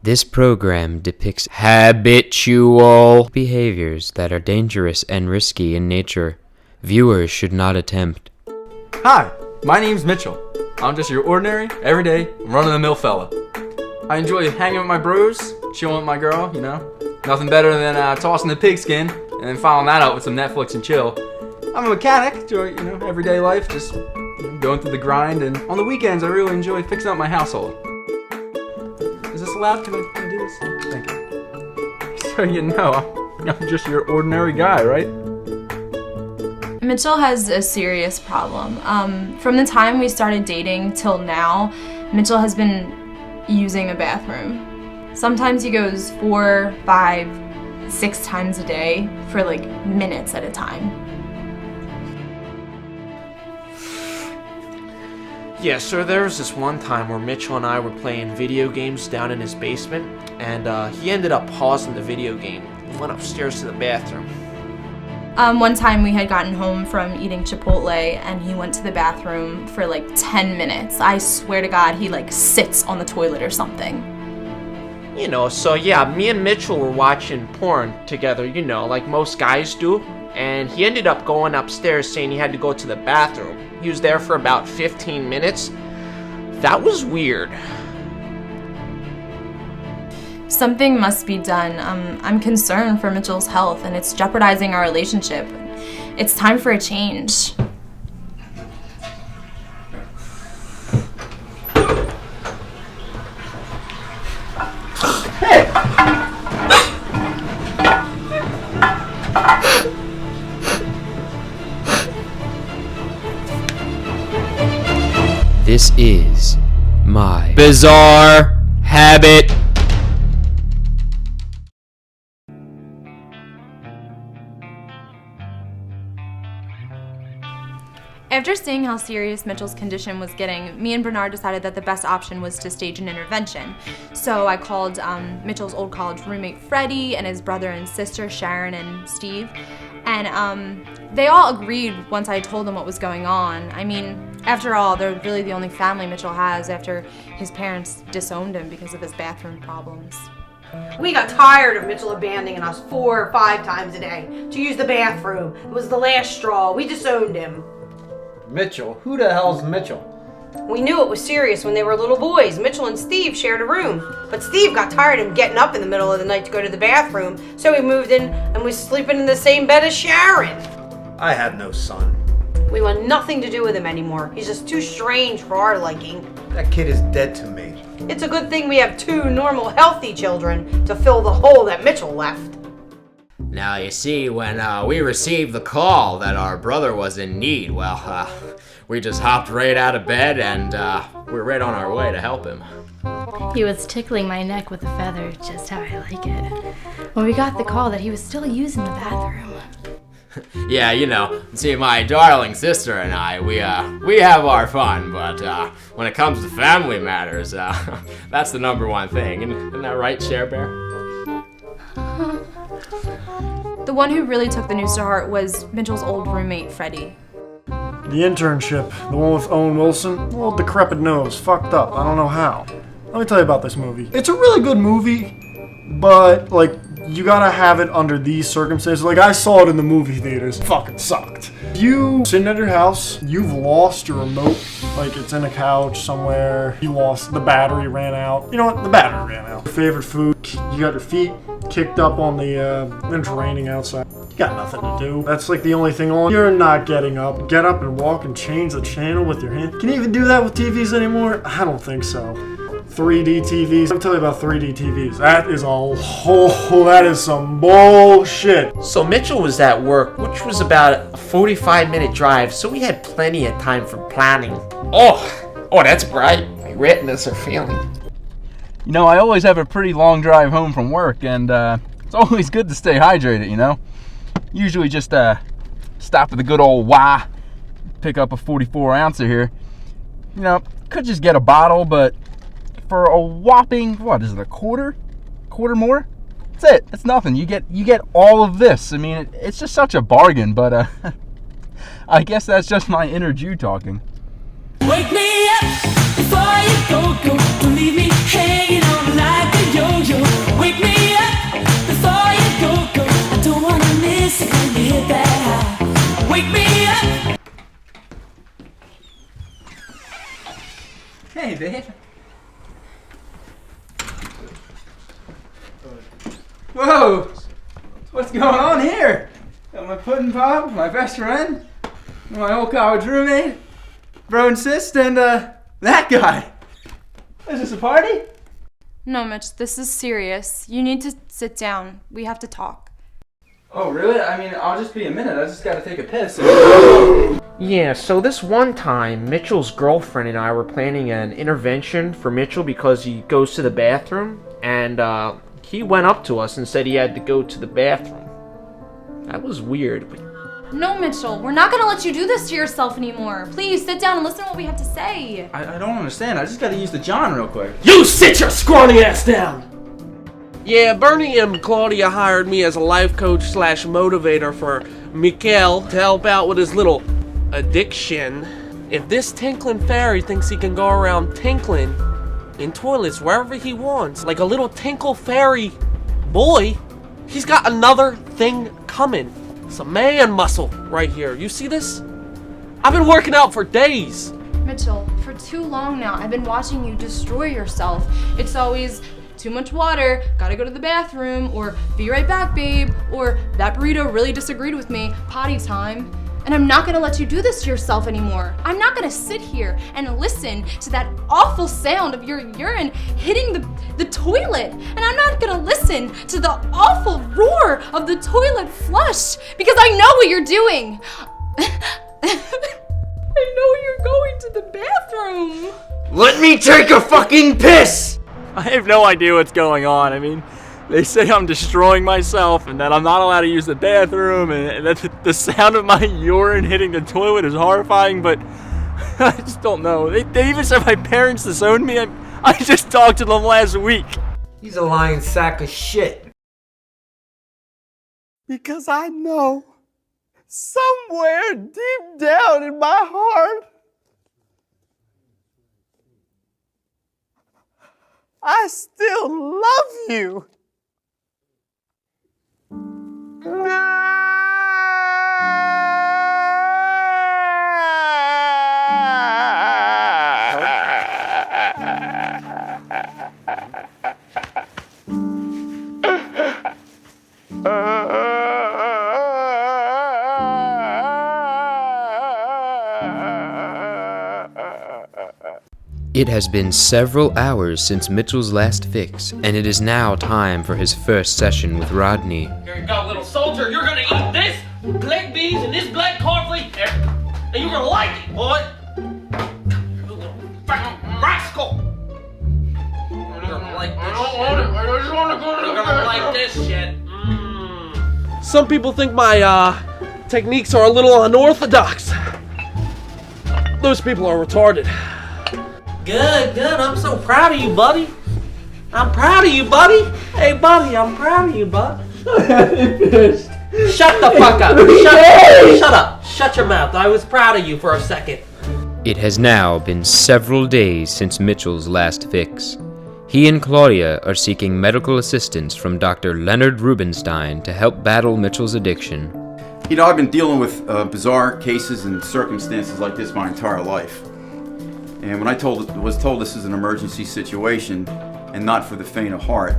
This program depicts habitual behaviors that are dangerous and risky in nature. Viewers should not attempt. Hi, my name's Mitchell. I'm just your ordinary, everyday, run-of-the-mill fella. I enjoy hanging with my bros, chilling with my girl, you know. Nothing better than tossing the pigskin and then following that up with some Netflix and chill. I'm a mechanic, enjoy, everyday life, just going through the grind. And on the weekends, I really enjoy fixing up my household. Is this allowed? Can I do this? Thank you. So I'm just your ordinary guy, right? Mitchell has a serious problem. From the time we started dating till now, Mitchell has been using a bathroom. Sometimes he goes 4, 5, 6 times a day for like minutes at a time. Yeah, so there was this one time where Mitchell and I were playing video games down in his basement, and he ended up pausing the video game and went upstairs to the bathroom. One time we had gotten home from eating Chipotle and he went to the bathroom for like 10 minutes. I swear to God, he like sits on the toilet or something. So yeah, me and Mitchell were watching porn together, like most guys do, and he ended up going upstairs saying he had to go to the bathroom. He was there for about 15 minutes. That was weird. Something must be done. I'm concerned for Mitchell's health and it's jeopardizing our relationship. It's time for a change. This is my bizarre habit. After seeing how serious Mitchell's condition was getting, me and Bernard decided that the best option was to stage an intervention. So I called Mitchell's old college roommate Freddie and his brother and sister Sharon and Steve. And they all agreed once I told them what was going on. I mean, after all, they're really the only family Mitchell has after his parents disowned him because of his bathroom problems. We got tired of Mitchell abandoning us 4 or 5 times a day to use the bathroom. It was the last straw. We disowned him. Mitchell? Who the hell's Mitchell? We knew it was serious when they were little boys. Mitchell and Steve shared a room. But Steve got tired of him getting up in the middle of the night to go to the bathroom, so he moved in and was sleeping in the same bed as Sharon. I have no son. We want nothing to do with him anymore. He's just too strange for our liking. That kid is dead to me. It's a good thing we have 2 normal, healthy children to fill the hole that Mitchell left. Now, you see, when we received the call that our brother was in need, we just hopped right out of bed and we're right on our way to help him. He was tickling my neck with a feather, just how I like it. When we got the call that he was still using the bathroom. Yeah, see, my darling sister and I, we have our fun, but when it comes to family matters, that's the number one thing. Isn't that right, Cher Bear? The one who really took the news to heart was Mitchell's old roommate, Freddie. The internship, the one with Owen Wilson, old decrepit nose, fucked up, I don't know how. Let me tell you about this movie. It's a really good movie, but, you gotta have it under these circumstances. I saw it in the movie theaters. It fucking sucked. You sitting at your house, you've lost your remote, it's in a couch somewhere, you lost, the battery ran out. You know what, the battery ran out. Your favorite food, you got your feet kicked up on and it's raining outside. You got nothing to do. That's the only thing on. You're not getting up. Get up and walk and change the channel with your hand. Can you even do that with TVs anymore? I don't think so. 3D TVs. Let me tell you about 3D TVs. That is some bullshit. So Mitchell was at work, which was about a 45-minute drive, so we had plenty of time for planning. Oh, that's bright. My retinas are feeling. I always have a pretty long drive home from work, and it's always good to stay hydrated, Usually just stop at the good old Y, pick up a 44 ouncer here. Could just get a bottle, but for a whopping, what is it, a quarter more? That's it. It's nothing. You get all of this. I mean, it's just such a bargain, but I guess that's just my inner Jew talking. Wake me up before you go. Don't leave me hanging on like a yo. babe. Whoa! What's going on here? Got my pudding pop, my best friend, my old college roommate, bro and sis, and that guy. Is this a party? No, Mitch, this is serious. You need to sit down. We have to talk. Oh, really? I mean, I'll just be a minute. I just gotta take a piss. Yeah, so this one time, Mitchell's girlfriend and I were planning an intervention for Mitchell because he goes to the bathroom, and he went up to us and said he had to go to the bathroom. That was weird. No, Mitchell, we're not gonna let you do this to yourself anymore. Please, sit down and listen to what we have to say. I don't understand. I just gotta use the John real quick. You sit your scrawny ass down! Yeah, Bernie and Claudia hired me as a life coach / motivator for Mikael to help out with his little addiction. If this tinkling fairy thinks he can go around tinkling in toilets wherever he wants, like a little tinkle fairy boy, he's got another thing coming. It's a man muscle right here. You see this? I've been working out for days. Mitchell, for too long now, I've been watching you destroy yourself. It's always too much water, gotta go to the bathroom, or be right back, babe, or that burrito really disagreed with me, potty time. And I'm not gonna let you do this to yourself anymore. I'm not gonna sit here and listen to that awful sound of your urine hitting the toilet. And I'm not gonna listen to the awful roar of the toilet flush because I know what you're doing. I know you're going to the bathroom. Let me take a fucking piss! I have no idea what's going on. I mean, they say I'm destroying myself and that I'm not allowed to use the bathroom and that the sound of my urine hitting the toilet is horrifying, but I just don't know. They even said my parents disowned me. I just talked to them last week. He's a lying sack of shit. Because I know, somewhere deep down in my heart, I still love you. It has been several hours since Mitchell's last fix, and it is now time for his first session with Rodney. Here you go, little soldier. You're gonna eat this black beans and this black cornflake, and you're gonna like it, boy. You little fucking rascal. You're gonna like this shit. I just wanna go to the bathroom. You're gonna like this shit. Some people think my techniques are a little unorthodox. Those people are retarded. Good. I'm so proud of you, buddy. I'm proud of you, buddy. Hey, buddy, I'm proud of you, bud. Shut the fuck up. Shut up. Shut your mouth. I was proud of you for a second. It has now been several days since Mitchell's last fix. He and Claudia are seeking medical assistance from Dr. Leonard Rubenstein to help battle Mitchell's addiction. You know, I've been dealing with bizarre cases and circumstances like this my entire life. And when I was told this is an emergency situation and not for the faint of heart,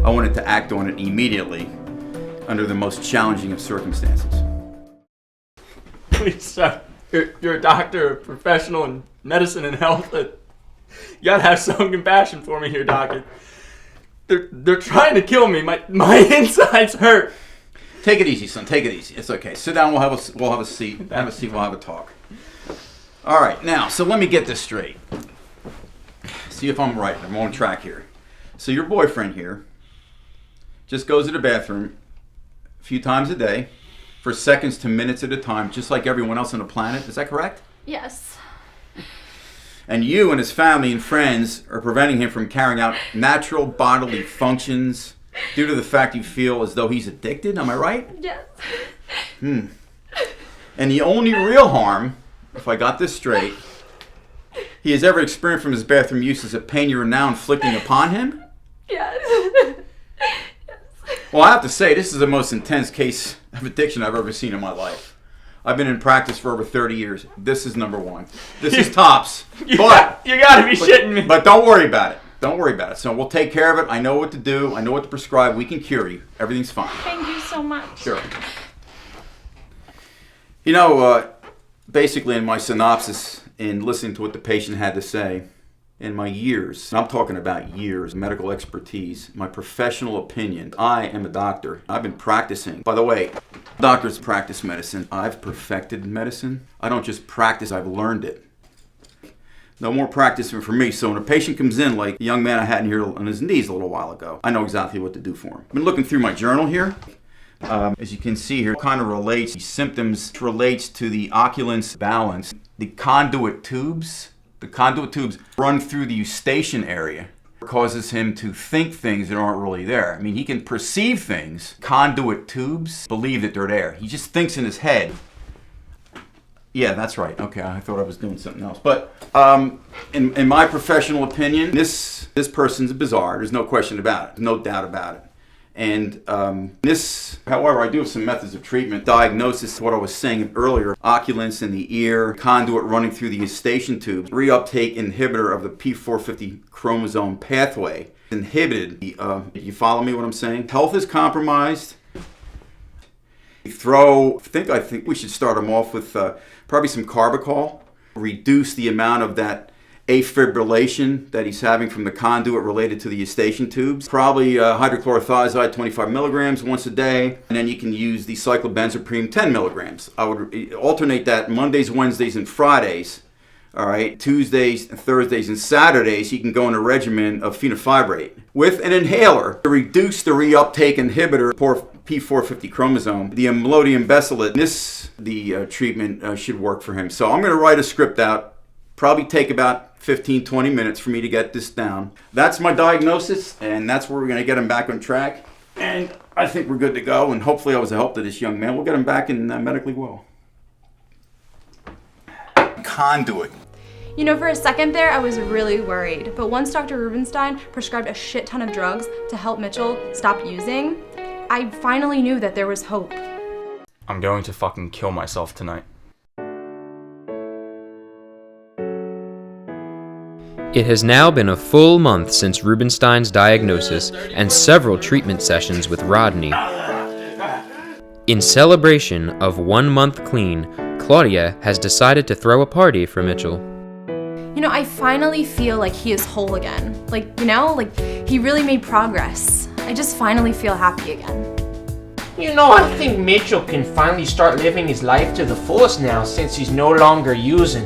I wanted to act on it immediately under the most challenging of circumstances. Please, sir. You're a doctor, a professional in medicine and health. You gotta have some compassion for me here, doctor. They're trying to kill me. My insides hurt. Take it easy, son. Take it easy. It's okay. Sit down. We'll have a seat. Have a seat. We'll have a talk. All right. Now, so let me get this straight. See if I'm right. I'm on track here. So your boyfriend here just goes to the bathroom a few times a day for seconds to minutes at a time, just like everyone else on the planet. Is that correct? Yes. And you and his family and friends are preventing him from carrying out natural bodily functions due to the fact you feel as though he's addicted. Am I right? Yes. And the only real harm, if I got this straight, he has ever experienced from his bathroom use is a pain you are now inflicting upon him? Yes. Well, I have to say, this is the most intense case of addiction I've ever seen in my life. I've been in practice for over 30 years. This is number one. This is tops. You gotta be shitting me. But don't worry about it. Don't worry about it. So we'll take care of it. I know what to do. I know what to prescribe. We can cure you. Everything's fine. Thank you so much. Sure. You know, basically in my synopsis, in listening to what the patient had to say, in my years, and I'm talking about years, medical expertise, my professional opinion, I am a doctor. I've been practicing. By the way, doctors practice medicine. I've perfected medicine. I don't just practice, I've learned it. No more practicing for me. So when a patient comes in, like the young man I had in here on his knees a little while ago, I know exactly what to do for him. I've been looking through my journal here. As you can see here, kind of relates, the symptoms relates to the occlusive balance. The conduit tubes run through the eustachian area. It causes him to think things that aren't really there. I mean, he can perceive things. Conduit tubes believe that they're there. He just thinks in his head. Yeah, that's right. Okay, I thought I was doing something else. But in my professional opinion, this person's bizarre. There's no question about it. No doubt about it. And however, I do have some methods of treatment. Diagnosis, what I was saying earlier, occlusions in the ear, conduit running through the eustachian tubes, reuptake inhibitor of the P450 chromosome pathway, inhibited. You follow me what I'm saying? Health is compromised. I think we should start him off with probably some carbachol, reduce the amount of that afibrillation that he's having from the conduit related to the eustachian tubes. Probably hydrochlorothiazide 25 milligrams once a day, and then you can use the cyclobenzaprine 10 milligrams. I would alternate that Mondays, Wednesdays, and Fridays. All right, Tuesdays, Thursdays, and Saturdays, you can go on a regimen of fenofibrate with an inhaler to reduce the reuptake inhibitor P450 chromosome, the imlodium becilate. The treatment should work for him. So I'm going to write a script out. Probably take about 15-20 minutes for me to get this down. That's my diagnosis, and that's where we're going to get him back on track. And I think we're good to go, and hopefully I was a help to this young man. We'll get him back in medically well. Conduit. You know, for a second there, I was really worried. But once Dr. Rubenstein prescribed a shit ton of drugs to help Mitchell stop using, I finally knew that there was hope. I'm going to fucking kill myself tonight. It has now been a full month since Rubenstein's diagnosis and several treatment sessions with Rodney. In celebration of 1 month clean, Claudia has decided to throw a party for Mitchell. You know, I finally feel like he is whole again. Like he really made progress. I just finally feel happy again. You know, I think Mitchell can finally start living his life to the fullest now since he's no longer using.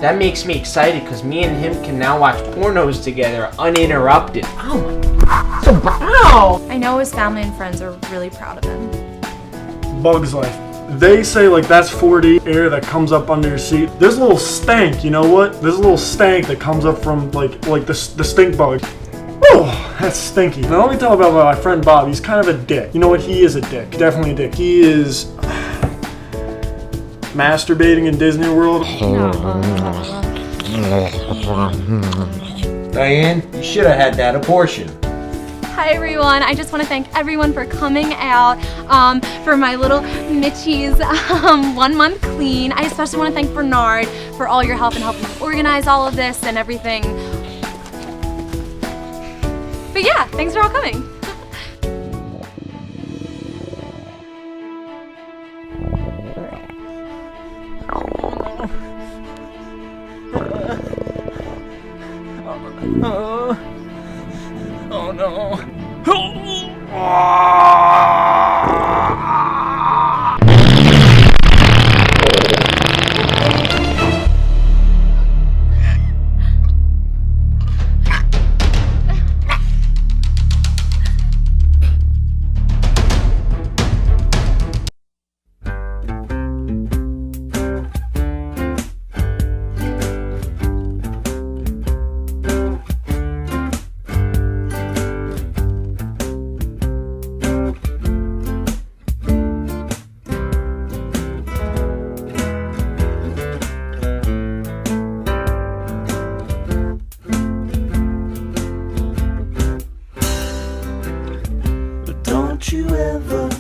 That makes me excited because me and him can now watch pornos together uninterrupted. Oh my, so wow! I know his family and friends are really proud of him. Bug's life. They say like that's 4D air that comes up under your seat. There's a little stank, you know what? There's a little stank that comes up from like the stink bug. Oh, that's stinky. Now let me tell about my friend Bob. He's kind of a dick. You know what? He is a dick. Definitely a dick. He is masturbating in Disney World. Diane, you should have had that abortion. Hi everyone, I just want to thank everyone for coming out for my little Mitchie's 1 month clean. I especially want to thank Bernard for all your help in helping organize all of this and everything. But yeah, thanks for all coming. Oh no. Don't you ever